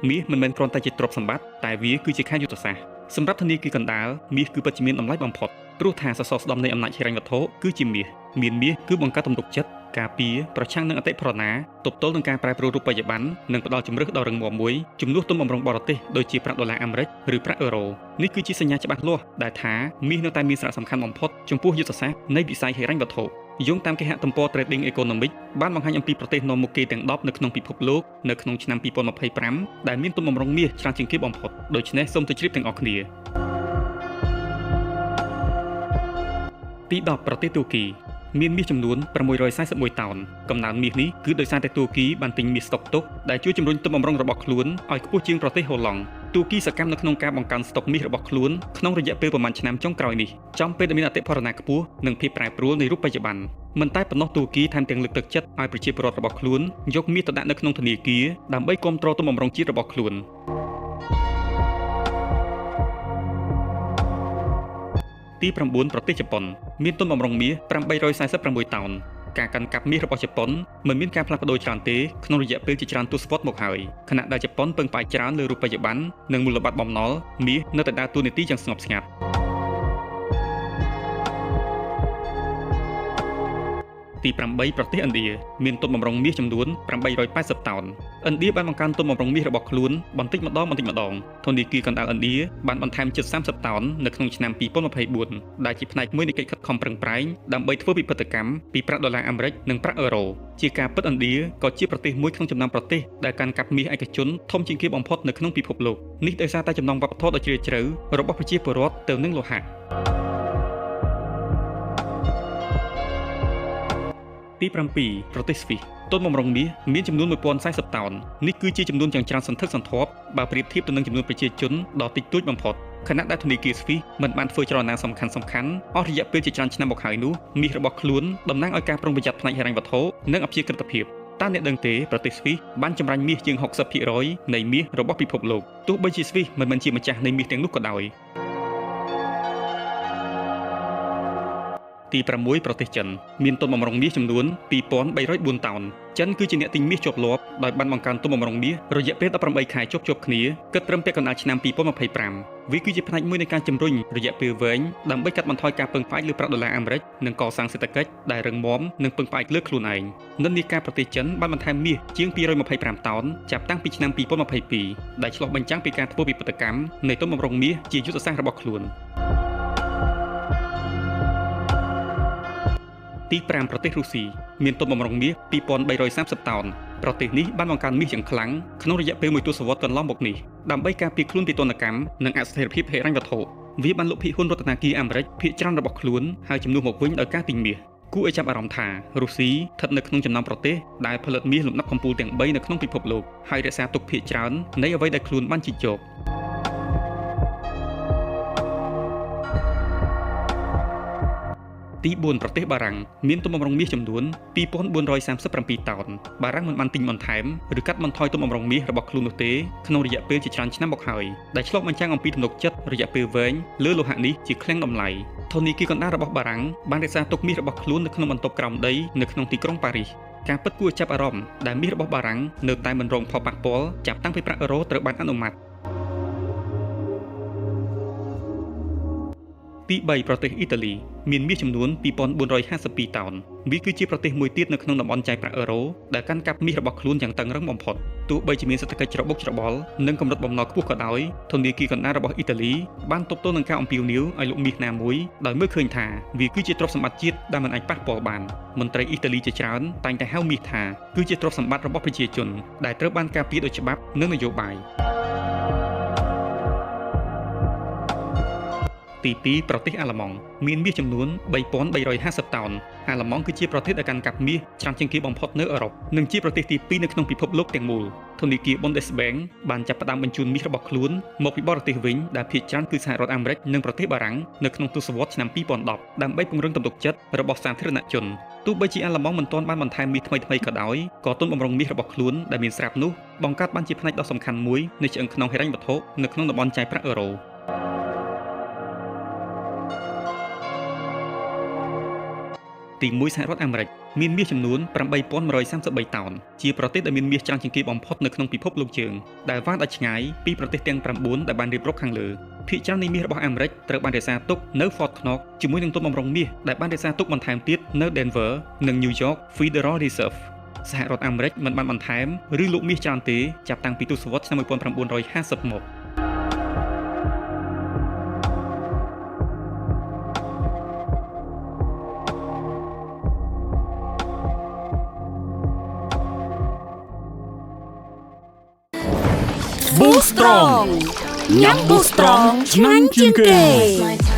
មាសមិនមែនគ្រាន់តែជាទ្រព្យសម្បត្តិតែវាគឺជាខែយុទ្ធសាស្ត្រសម្រាប់ធនាគារកណ្ដាលមាសគឺពិតជាមានតម្លៃបំផុតព្រោះថាសសរស្តម្ភនៃអំណាចហិរញ្ញវត្ថុគឺជាមាសមានមាសគឺបង្កើតទំនុកចិត្តការពារប្រឆាំងនឹងអតិផរណាទប់ទល់នឹងការប្រែប្រួលរូបិយប័ណ្ណនិងផ្ដល់ជំរឿសដ៏រឹងមាំមួយជំនួសទុនបម្រុងបរទេសដូចជាប្រាក់ដុល្លារអាមេរិកឬប្រាក់អឺរ៉ូនេះគឺជាសញ្ញាច្បាស់លាស់ដែលថាមាសនៅតែមានសារៈសំខាន់បំផុតចំពោះយុទ្ធសាស្ត្រនៃវិស័យហិរញ្ញវត្ថុយោងតាមគេហទំព័រ Trading Economics បានបង្ហាញអំពីប្រទេសនាំមុខគេទាំង10នៅក្នុងពិភពលោកនៅក្នុងឆ្នាំ2025ដែលមានទុនបម្រុងមាសច្រើនជាងគេបំផុតដូច្នេះសូមទៅជ្រាបទាំងអស់គ្នាទី10ប្រទេសទួរគីមានមាសចំនួន641តោនកំណើនមាសនេះគឺដោយសារតែទួរគីបានទិញមាសស្តុកទុកដែលជួយជំរុញទុនបម្រុងរបស់ខ្លួនឲ្យខ្ពស់ជាងប្រទេសហូឡង់ទួរគីសកម្មនៅក្នុងការបង្កើនស្តុកមាសរបស់ខ្លួនក្នុងរយៈពេលប្រមាណឆ្នាំចុងក្រោយនេះចំពេលដែលមានអតិផរណាខ្ពស់និងភាពប្រែប្រួលនៃរូបិយប័ណ្ណមិនតែប៉ុណ្ណោះទួរគីថែមទាំងលើកទឹកចិត្តឲ្យប្រជាពលរដ្ឋរបស់ខ្លួនយកមាសទៅដាក់នៅក្នុងធនាគារដើម្បីគាំទ្រទុនបម្រុងជាតិរបស់ខ្លួនទី9ប្រទេសជប៉ុនមានទុនបម្រុងមាស846តោនការកាន់កាប់មាសរបស់ជប៉ុនមិនមានការផ្លាស់ប្ដូរច្រើនទេក្នុងរយៈពេលជាច្រើនទសវត្សរ៍មកហើយខណៈដែលជប៉ុនពឹងផ្អែកច្រើនលើរូបិយប័ណ្ណនិងមូលបត្របំណុលមាសនៅតែដើរតួនាទីយ៉ាងស្ងប់ស្ងាត់ទី8ប្រទេសឥណ្ឌាមានទុនបម្រុងមាសចំនួន880តោនឥណ្ឌាបានបង្កើនទុនបម្រុងមាសរបស់ខ្លួនបន្តិចម្ដងធនាគារកណ្ដាលឥណ្ឌាបានបន្ថែមជិត30តោននៅក្នុងឆ្នាំ2024ដែលជាផ្នែកមួយនៃកិច្ចខិតខំប្រឹងប្រែងដើម្បីធ្វើពិពិធកម្មពីប្រាក់ដុល្លារអាមេរិកនិងប្រាក់អឺរ៉ូជាការពិតឥណ្ឌាក៏ជាប្រទេសមួយក្នុងចំណោមប្រទេសដែលកាន់កាប់មាសឯកជនធំជាងគេបំផុតនៅក្នុងពិភពលោកនេះដោយសារតែចំណងវប្បធម៌ដ៏ជ្រាលជ្រៅរបស់ប្រជាពលរដ្ឋទៅនឹងលោហៈទី7ប្រទេសស្វីសទុនបម្រុងមាសមានចំនួន1040តោននេះគឺជាចំនួនយ៉ាងច្រើនសន្ធឹកសន្ធាប់បើប្រៀបធៀបទៅនឹងចំនួនប្រជាជនដ៏តិចតួចបំផុតខណៈដែលធនាគារស្វីសមិនបានធ្វើចលនាសំខាន់អស់រយៈពេលជាច្រើនឆ្នាំមកហើយនោះមាសរបស់ខ្លួនតំណាងឲ្យការប្រុងប្រយ័ត្នផ្នែកហិរញ្ញវត្ថុនិងអព្យាក្រឹតភាពតើអ្នកដឹងទេប្រទេសស្វីសបានចម្រាញ់មាសជាង 60% នៃមាសរបស់ពិភពលោកទោះបីជាស្វីសមិនមែនជាម្ចាស់នៃមាសទាំងនោះក៏ដោយទី6ប្រទេសចិនមានទុនបម្រុងមាសចំនួន2304តោនចិនគឺជាអ្នកទិញមាសជាប់លាប់ដោយបានបង្កើនទុនបម្រុងមាសរយៈពេល18ខែជាប់គ្នាគិតត្រឹមពាក់កណ្ដាលឆ្នាំ2025វាគឺជាផ្នែកមួយនៃការជំរុញរយៈពេលវែងដើម្បីកាត់បន្ថយការពឹងផ្អែកលើប្រាក់ដុល្លារអាមេរិកនិងកសាងសេដ្ឋកិច្ចដែលរឹងមាំនិងពឹងផ្អែកលើខ្លួនឯងនិន្នាការប្រទេសចិនបានបន្ថែមមាសជាង225តោនចាប់តាំងពីឆ្នាំ2022ដែលឆ្លុះបញ្ចាំងពីការធ្វើពិពិធកម្មនៃទុនបម្រុងមាសជាយុទ្ធសាស្ត្ររបស់ខ្លួនទី5ប្រទេសរុស្ស៊ីមានទុនបម្រុងមាស2330តោនប្រទេសនេះបានបង្កើនមាសយ៉ាងខ្លាំងក្នុងរយៈពេលមួយទសវត្សរ៍កន្លងមកនេះដើម្បីការពារខ្លួនពីទណ្ឌកម្មនិងអស្ថិរភាពហិរញ្ញវត្ថុវាបានលក់ភាគហ៊ុនរដ្ឋាភិបាលអាមេរិកភាគច្រើនរបស់ខ្លួនហើយជំនួសមកវិញដោយការទិញមាសគួរឲ្យចាប់អារម្មណ៍ថារុស្ស៊ីស្ថិតនៅក្នុងចំណោមប្រទេសដែលផលិតមាសលំដាប់កំពូលទាំង3នៅក្នុងពិភពលោកហើយរក្សាទុកភាគច្រើននៃអ្វីដែលខ្លួនបានជីកយកទី4ប្រទេសបារាំងមានទុនបម្រុងមាសចំនួន2437តោនបារាំងមិនបានទិញបន្ថែមឬកាត់បន្ថយទុនបម្រុងមាសរបស់ខ្លួននោះទេក្នុងរយៈពេលជាច្រើនឆ្នាំមកហើយដែលឆ្លុះបញ្ចាំងអំពីទំនុកចិត្តរយៈពេលវែងលើលោហៈនេះជាឃ្លាំងតម្លៃធនាគារកណ្ដាលរបស់បារាំងបានរក្សាទុកមាសរបស់ខ្លួននៅក្នុងបន្ទប់ក្រោមដីនៅក្នុងទីក្រុងប៉ារីសការពិតគួរចាប់អារម្មណ៍ដែលមាសរបស់បារាំងនៅតែមិនរងផលប៉ះពាល់ចាប់តាំងពីប្រាក់អឺរ៉ូត្រូវបានអនុម័តទី3ប្រទេសអ៊ីតាលីមានមាសចំនួន2452តោនវាគឺជាប្រទេសមួយទៀតនៅក្នុងតំបន់ចែកប្រាក់អឺរ៉ូដែលកាន់កាប់មាសរបស់ខ្លួនយ៉ាងតឹងរ៉ឹងបំផុតទោះបីជាមានសេដ្ឋកិច្ចច្របូកច្របល់និងកម្រិតបំណុលខ្ពស់ក៏ដោយធនាគារកណ្ដាលរបស់អ៊ីតាលីបានទប់ទល់នឹងការអំពាវនាវឲ្យលក់មាសណាមួយដោយមើលឃើញថាវាគឺជាទ្រព្យសម្បត្តិជាតិដែលមិនអាចប៉ះពាល់បានមន្ត្រីអ៊ីតាលីជាច្រើនតែងតែហៅមាសថាគឺជាទ្រព្យសម្បត្តិរបស់ប្រជាជនដែលត្រូវបានការពារដោយច្បាប់និងនយោបាយទី2ប្រទេសអាល្លឺម៉ង់មានមាសចំនួន3350តោនអាល្លឺម៉ង់គឺជាប្រទេសដែលកាន់កាប់មាសច្រើនជាងគេបំផុតនៅអឺរ៉ុបនិងជាប្រទេសទី2នៅក្នុងពិភពលោកទាំងមូលធនាគារ Bundesbank បានចាប់ផ្ដើមបញ្ជូនមាសរបស់ខ្លួនមកពីបរទេសវិញដែលភាគច្រើនគឺសហរដ្ឋអាមេរិកនិងប្រទេសបារាំងនៅក្នុងទសវត្សរ៍ឆ្នាំ2010ដើម្បីពង្រឹងទំនុកចិត្តរបស់សាធារណជនទោះបីជាអាល្លឺម៉ង់មិនទាន់បានបន្ថែមមាសថ្មីៗក៏ដោយក៏ទុនបម្រុងមាសរបស់ខ្លួនដែលមានស្រាប់នោះបង្កើតបានជាផ្នែកដ៏សំខាន់មួយនៃឆ្អឹងខ្នងហិរញ្ញវត្ថុនៅក្នុងតំបន់ចែកប្រាក់អឺរ៉ូទី1សហរដ្ឋអាមេរិក មានមាសចំនួន8133តោនជាប្រទេសដែលមានមាសច្រើនជាងគេបំផុតនៅក្នុងពិភពលោកយើងដែលវ៉ាងដល់ឆ្ងាយពីប្រទេសទាំង9ដែលបានរៀបរាប់ខាងលើភាគច្រើននៃមាសរបស់អាមេរិកត្រូវបានរក្សាទុកនៅ Fort Knox ជាមួយនឹងទុនបម្រុងមាសដែលបានរក្សាទុកបន្ថែមទៀតនៅ Denver និង New York Federal Reserve សហរដ្ឋអាមេរិកមិនបានបន្ថែមឬលក់មាសច្រើនទេចាប់តាំងពីទសវត្សរ៍ឆ្នាំ1950មកBoost Strong ញ៉ាំ Boost Strong ឆ្ងាញ់ជាងគេ